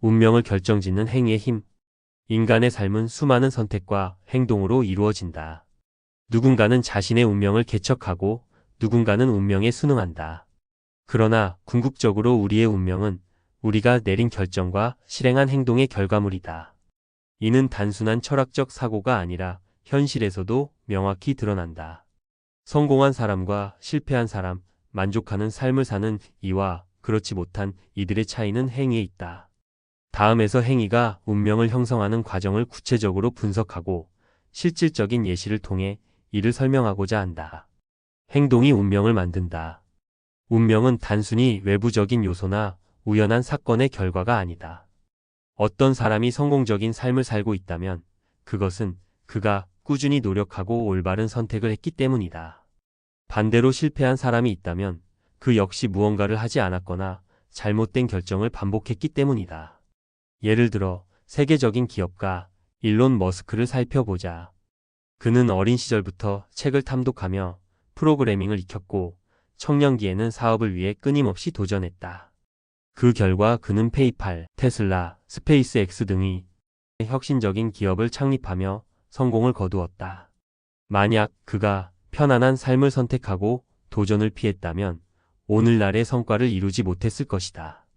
운명을 결정짓는 행위의 힘. 인간의 삶은 수많은 선택과 행동으로 이루어진다. 누군가는 자신의 운명을 개척하고 누군가는 운명에 순응한다. 그러나 궁극적으로 우리의 운명은 우리가 내린 결정과 실행한 행동의 결과물이다. 이는 단순한 철학적 사고가 아니라 현실에서도 명확히 드러난다. 성공한 사람과 실패한 사람, 만족하는 삶을 사는 이와 그렇지 못한 이들의 차이는 행위에 있다. 다음에서 행위가 운명을 형성하는 과정을 구체적으로 분석하고 실질적인 예시를 통해 이를 설명하고자 한다. 행동이 운명을 만든다. 운명은 단순히 외부적인 요소나 우연한 사건의 결과가 아니다. 어떤 사람이 성공적인 삶을 살고 있다면 그것은 그가 꾸준히 노력하고 올바른 선택을 했기 때문이다. 반대로 실패한 사람이 있다면 그 역시 무언가를 하지 않았거나 잘못된 결정을 반복했기 때문이다. 예를 들어 세계적인 기업가 일론 머스크를 살펴보자. 그는 어린 시절부터 책을 탐독하며 프로그래밍을 익혔고 청년기에는 사업을 위해 끊임없이 도전했다. 그 결과 그는 페이팔, 테슬라, 스페이스X 등의 혁신적인 기업을 창립하며 성공을 거두었다. 만약 그가 편안한 삶을 선택하고 도전을 피했다면 오늘날의 성과를 이루지 못했을 것이다.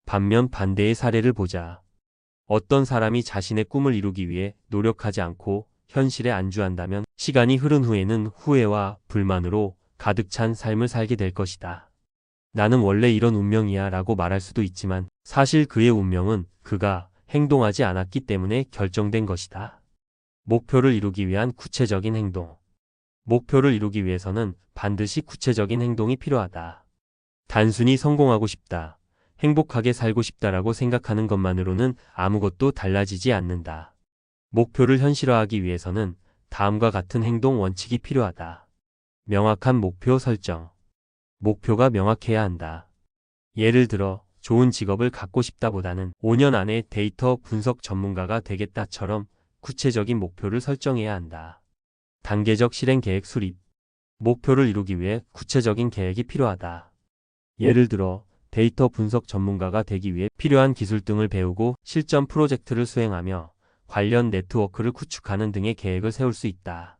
반면 반대의 사례를 보자. 어떤 사람이 자신의 꿈을 이루기 위해 노력하지 않고 현실에 안주한다면 시간이 흐른 후에는 후회와 불만으로 가득 찬 삶을 살게 될 것이다. 나는 원래 이런 운명이야 라고 말할 수도 있지만 사실 그의 운명은 그가 행동하지 않았기 때문에 결정된 것이다. 목표를 이루기 위한 구체적인 행동. 목표를 이루기 위해서는 반드시 구체적인 행동이 필요하다. 단순히 성공하고 싶다, 행복하게 살고 싶다라고 생각하는 것만으로는 아무것도 달라지지 않는다. 목표를 현실화하기 위해서는 다음과 같은 행동 원칙이 필요하다. 명확한 목표 설정. 목표가 명확해야 한다. 예를 들어 좋은 직업을 갖고 싶다보다는 5년 안에 데이터 분석 전문가가 되겠다처럼 구체적인 목표를 설정해야 한다. 단계적 실행 계획 수립. 목표를 이루기 위해 구체적인 계획이 필요하다. 예를 들어 데이터 분석 전문가가 되기 위해 필요한 기술 등을 배우고 실전 프로젝트를 수행하며 관련 네트워크를 구축하는 등의 계획을 세울 수 있다.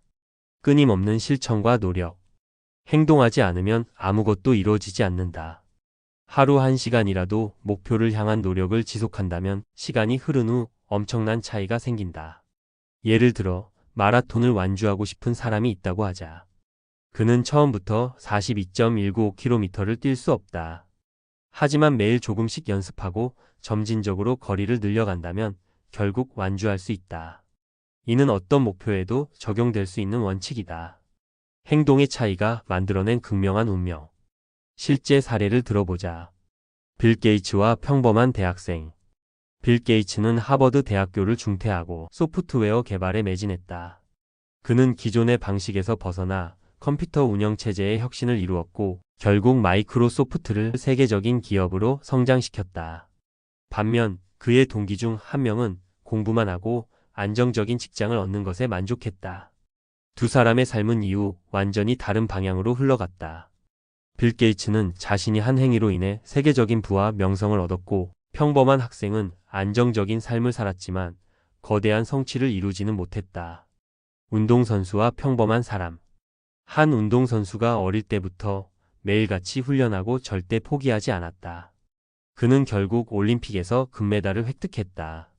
끊임없는 실천과 노력. 행동하지 않으면 아무것도 이루어지지 않는다. 하루 1시간이라도 목표를 향한 노력을 지속한다면 시간이 흐른 후 엄청난 차이가 생긴다. 예를 들어 마라톤을 완주하고 싶은 사람이 있다고 하자. 그는 처음부터 42.195km를 뛸 수 없다. 하지만 매일 조금씩 연습하고 점진적으로 거리를 늘려간다면 결국 완주할 수 있다. 이는 어떤 목표에도 적용될 수 있는 원칙이다. 행동의 차이가 만들어낸 극명한 운명. 실제 사례를 들어보자. 빌 게이츠와 평범한 대학생. 빌 게이츠는 하버드 대학교를 중퇴하고 소프트웨어 개발에 매진했다. 그는 기존의 방식에서 벗어나 컴퓨터 운영 체제의 혁신을 이루었고 결국 마이크로소프트를 세계적인 기업으로 성장시켰다. 반면 그의 동기 중 한 명은 공부만 하고 안정적인 직장을 얻는 것에 만족했다. 두 사람의 삶은 이후 완전히 다른 방향으로 흘러갔다. 빌 게이츠는 자신이 한 행위로 인해 세계적인 부와 명성을 얻었고 평범한 학생은 안정적인 삶을 살았지만 거대한 성취를 이루지는 못했다. 운동선수와 평범한 사람. 한 운동선수가 어릴 때부터 매일같이 훈련하고 절대 포기하지 않았다. 그는 결국 올림픽에서 금메달을 획득했다.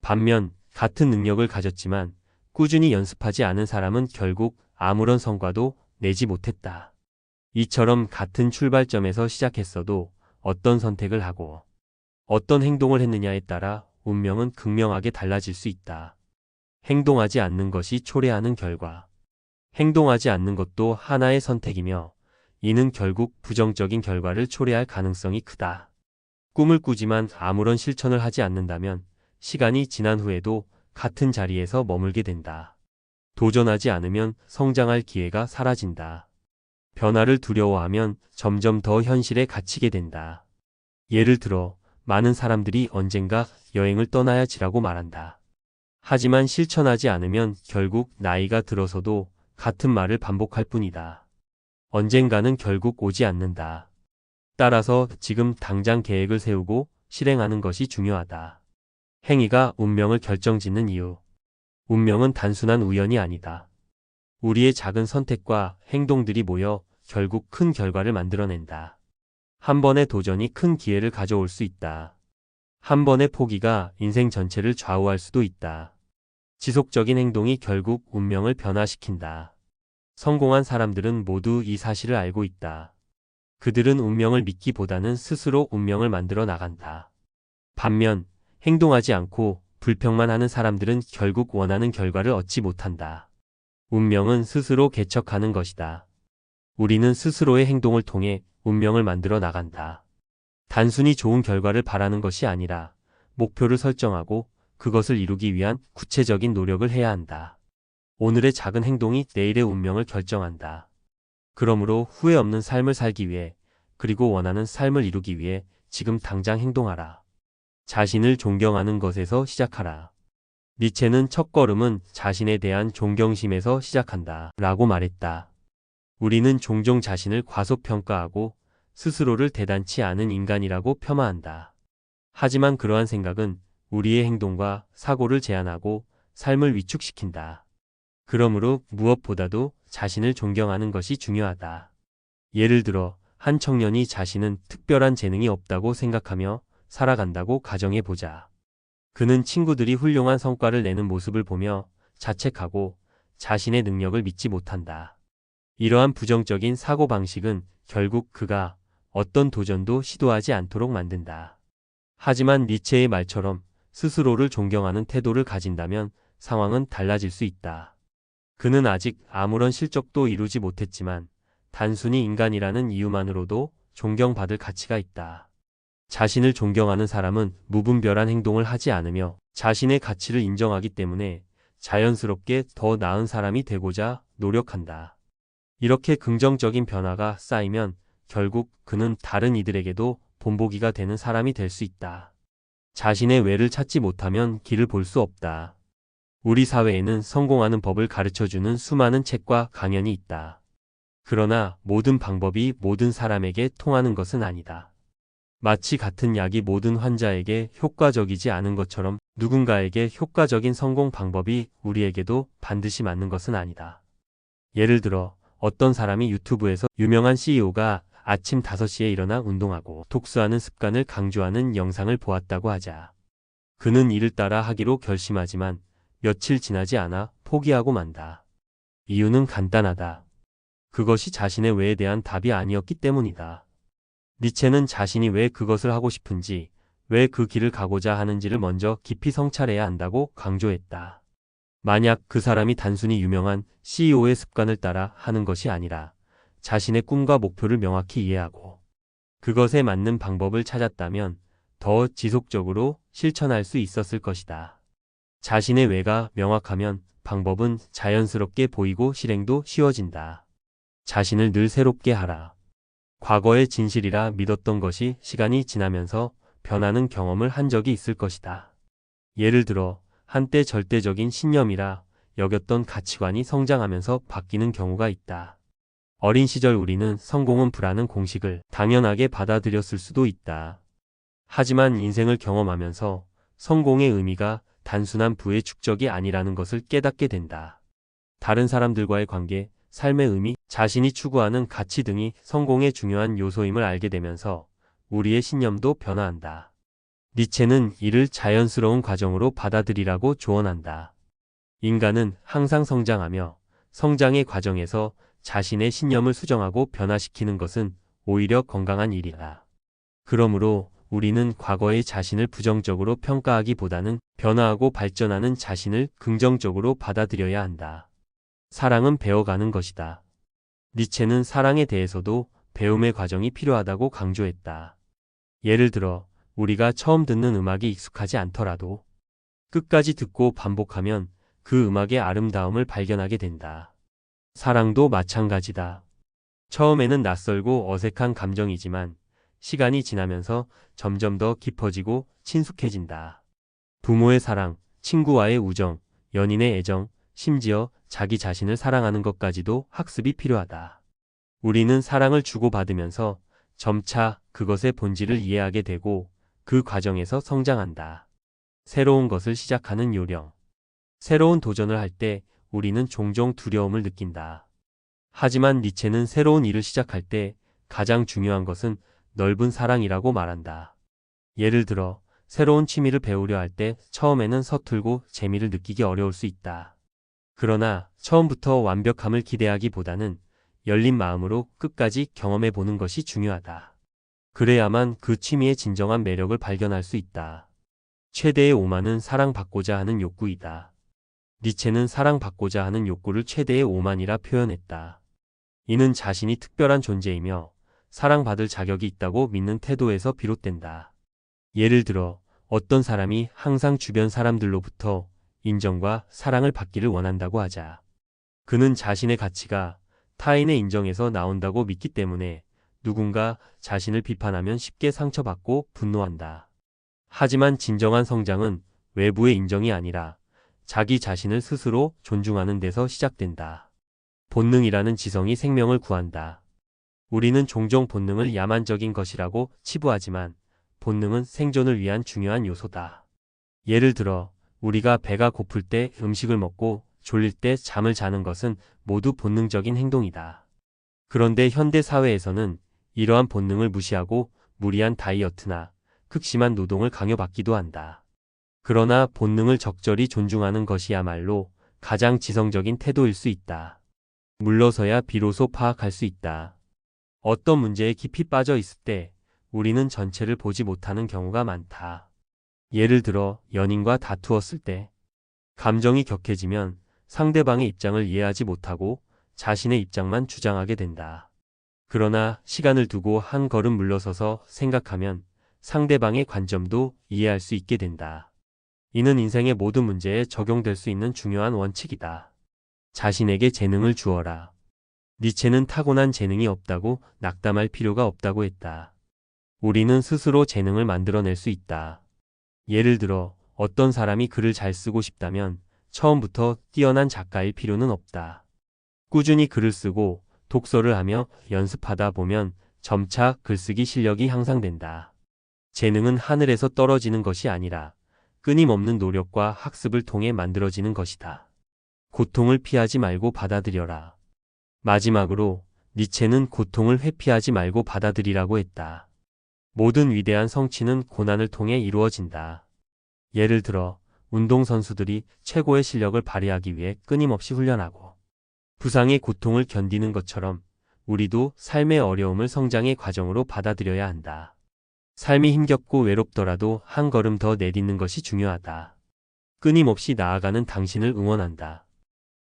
반면 같은 능력을 가졌지만 꾸준히 연습하지 않은 사람은 결국 아무런 성과도 내지 못했다. 이처럼 같은 출발점에서 시작했어도 어떤 선택을 하고 어떤 행동을 했느냐에 따라 운명은 극명하게 달라질 수 있다. 행동하지 않는 것이 초래하는 결과. 행동하지 않는 것도 하나의 선택이며 이는 결국 부정적인 결과를 초래할 가능성이 크다. 꿈을 꾸지만 아무런 실천을 하지 않는다면 시간이 지난 후에도 같은 자리에서 머물게 된다. 도전하지 않으면 성장할 기회가 사라진다. 변화를 두려워하면 점점 더 현실에 갇히게 된다. 예를 들어 많은 사람들이 언젠가 여행을 떠나야지라고 말한다. 하지만 실천하지 않으면 결국 나이가 들어서도 같은 말을 반복할 뿐이다. 언젠가는 결국 오지 않는다. 따라서 지금 당장 계획을 세우고 실행하는 것이 중요하다. 행위가 운명을 결정짓는 이유. 운명은 단순한 우연이 아니다. 우리의 작은 선택과 행동들이 모여 결국 큰 결과를 만들어낸다. 한 번의 도전이 큰 기회를 가져올 수 있다. 한 번의 포기가 인생 전체를 좌우할 수도 있다. 지속적인 행동이 결국 운명을 변화시킨다. 성공한 사람들은 모두 이 사실을 알고 있다. 그들은 운명을 믿기보다는 스스로 운명을 만들어 나간다. 반면 행동하지 않고 불평만 하는 사람들은 결국 원하는 결과를 얻지 못한다. 운명은 스스로 개척하는 것이다. 우리는 스스로의 행동을 통해 운명을 만들어 나간다. 단순히 좋은 결과를 바라는 것이 아니라 목표를 설정하고 그것을 이루기 위한 구체적인 노력을 해야 한다. 오늘의 작은 행동이 내일의 운명을 결정한다. 그러므로 후회 없는 삶을 살기 위해, 그리고 원하는 삶을 이루기 위해 지금 당장 행동하라. 자신을 존경하는 것에서 시작하라. 니체는 첫걸음은 자신에 대한 존경심에서 시작한다 라고 말했다. 우리는 종종 자신을 과소평가하고 스스로를 대단치 않은 인간이라고 폄하한다. 하지만 그러한 생각은 우리의 행동과 사고를 제한하고 삶을 위축시킨다. 그러므로 무엇보다도 자신을 존경하는 것이 중요하다. 예를 들어 한 청년이 자신은 특별한 재능이 없다고 생각하며 살아간다고 가정해보자. 그는 친구들이 훌륭한 성과를 내는 모습을 보며 자책하고 자신의 능력을 믿지 못한다. 이러한 부정적인 사고방식은 결국 그가 어떤 도전도 시도하지 않도록 만든다. 하지만 니체의 말처럼 스스로를 존경하는 태도를 가진다면 상황은 달라질 수 있다. 그는 아직 아무런 실적도 이루지 못했지만 단순히 인간이라는 이유만으로도 존경받을 가치가 있다. 자신을 존경하는 사람은 무분별한 행동을 하지 않으며 자신의 가치를 인정하기 때문에 자연스럽게 더 나은 사람이 되고자 노력한다. 이렇게 긍정적인 변화가 쌓이면 결국 그는 다른 이들에게도 본보기가 되는 사람이 될 수 있다. 자신의 왜를 찾지 못하면 길을 볼 수 없다. 우리 사회에는 성공하는 법을 가르쳐주는 수많은 책과 강연이 있다. 그러나 모든 방법이 모든 사람에게 통하는 것은 아니다. 마치 같은 약이 모든 환자에게 효과적이지 않은 것처럼 누군가에게 효과적인 성공 방법이 우리에게도 반드시 맞는 것은 아니다. 예를 들어 어떤 사람이 유튜브에서 유명한 CEO가 아침 5시에 일어나 운동하고 독서하는 습관을 강조하는 영상을 보았다고 하자. 그는 이를 따라 하기로 결심하지만 며칠 지나지 않아 포기하고 만다. 이유는 간단하다. 그것이 자신의 왜에 대한 답이 아니었기 때문이다. 니체는 자신이 왜 그것을 하고 싶은지, 왜 그 길을 가고자 하는지를 먼저 깊이 성찰해야 한다고 강조했다. 만약 그 사람이 단순히 유명한 CEO의 습관을 따라 하는 것이 아니라 자신의 꿈과 목표를 명확히 이해하고 그것에 맞는 방법을 찾았다면 더 지속적으로 실천할 수 있었을 것이다. 자신의 왜가 명확하면 방법은 자연스럽게 보이고 실행도 쉬워진다. 자신을 늘 새롭게 하라. 과거의 진실이라 믿었던 것이 시간이 지나면서 변하는 경험을 한 적이 있을 것이다. 예를 들어 한때 절대적인 신념이라 여겼던 가치관이 성장하면서 바뀌는 경우가 있다. 어린 시절 우리는 성공은 불하는 공식을 당연하게 받아들였을 수도 있다. 하지만 인생을 경험하면서 성공의 의미가 단순한 부의 축적이 아니라는 것을 깨닫게 된다. 다른 사람들과의 관계, 삶의 의미, 자신이 추구하는 가치 등이 성공의 중요한 요소임을 알게 되면서 우리의 신념도 변화한다. 니체는 이를 자연스러운 과정으로 받아들이라고 조언한다. 인간은 항상 성장하며 성장의 과정에서 자신의 신념을 수정하고 변화시키는 것은 오히려 건강한 일이다. 그러므로 우리는 과거의 자신을 부정적으로 평가하기보다는 변화하고 발전하는 자신을 긍정적으로 받아들여야 한다. 사랑은 배워가는 것이다. 니체는 사랑에 대해서도 배움의 과정이 필요하다고 강조했다. 예를 들어 우리가 처음 듣는 음악이 익숙하지 않더라도 끝까지 듣고 반복하면 그 음악의 아름다움을 발견하게 된다. 사랑도 마찬가지다. 처음에는 낯설고 어색한 감정이지만 시간이 지나면서 점점 더 깊어지고 친숙해진다. 부모의 사랑, 친구와의 우정, 연인의 애정, 심지어 자기 자신을 사랑하는 것까지도 학습이 필요하다. 우리는 사랑을 주고받으면서 점차 그것의 본질을 이해하게 되고 그 과정에서 성장한다. 새로운 것을 시작하는 요령. 새로운 도전을 할 때 우리는 종종 두려움을 느낀다. 하지만 니체는 새로운 일을 시작할 때 가장 중요한 것은 넓은 사랑이라고 말한다. 예를 들어, 새로운 취미를 배우려 할 때 처음에는 서툴고 재미를 느끼기 어려울 수 있다. 그러나 처음부터 완벽함을 기대하기보다는 열린 마음으로 끝까지 경험해 보는 것이 중요하다. 그래야만 그 취미의 진정한 매력을 발견할 수 있다. 최대의 오만은 사랑받고자 하는 욕구이다. 니체는 사랑받고자 하는 욕구를 최대의 오만이라 표현했다. 이는 자신이 특별한 존재이며 사랑받을 자격이 있다고 믿는 태도에서 비롯된다. 예를 들어 어떤 사람이 항상 주변 사람들로부터 인정과 사랑을 받기를 원한다고 하자. 그는 자신의 가치가 타인의 인정에서 나온다고 믿기 때문에 누군가 자신을 비판하면 쉽게 상처받고 분노한다. 하지만 진정한 성장은 외부의 인정이 아니라 자기 자신을 스스로 존중하는 데서 시작된다. 본능이라는 지성이 생명을 구한다. 우리는 종종 본능을 야만적인 것이라고 치부하지만 본능은 생존을 위한 중요한 요소다. 예를 들어 우리가 배가 고플 때 음식을 먹고 졸릴 때 잠을 자는 것은 모두 본능적인 행동이다. 그런데 현대 사회에서는 이러한 본능을 무시하고 무리한 다이어트나 극심한 노동을 강요받기도 한다. 그러나 본능을 적절히 존중하는 것이야말로 가장 지성적인 태도일 수 있다. 물러서야 비로소 파악할 수 있다. 어떤 문제에 깊이 빠져 있을 때 우리는 전체를 보지 못하는 경우가 많다. 예를 들어 연인과 다투었을 때 감정이 격해지면 상대방의 입장을 이해하지 못하고 자신의 입장만 주장하게 된다. 그러나 시간을 두고 한 걸음 물러서서 생각하면 상대방의 관점도 이해할 수 있게 된다. 이는 인생의 모든 문제에 적용될 수 있는 중요한 원칙이다. 자신에게 재능을 주어라. 니체는 타고난 재능이 없다고 낙담할 필요가 없다고 했다. 우리는 스스로 재능을 만들어낼 수 있다. 예를 들어 어떤 사람이 글을 잘 쓰고 싶다면 처음부터 뛰어난 작가일 필요는 없다. 꾸준히 글을 쓰고 독서를 하며 연습하다 보면 점차 글쓰기 실력이 향상된다. 재능은 하늘에서 떨어지는 것이 아니라 끊임없는 노력과 학습을 통해 만들어지는 것이다. 고통을 피하지 말고 받아들여라. 마지막으로 니체는 고통을 회피하지 말고 받아들이라고 했다. 모든 위대한 성취는 고난을 통해 이루어진다. 예를 들어 운동선수들이 최고의 실력을 발휘하기 위해 끊임없이 훈련하고 부상의 고통을 견디는 것처럼 우리도 삶의 어려움을 성장의 과정으로 받아들여야 한다. 삶이 힘겹고 외롭더라도 한 걸음 더 내딛는 것이 중요하다. 끊임없이 나아가는 당신을 응원한다.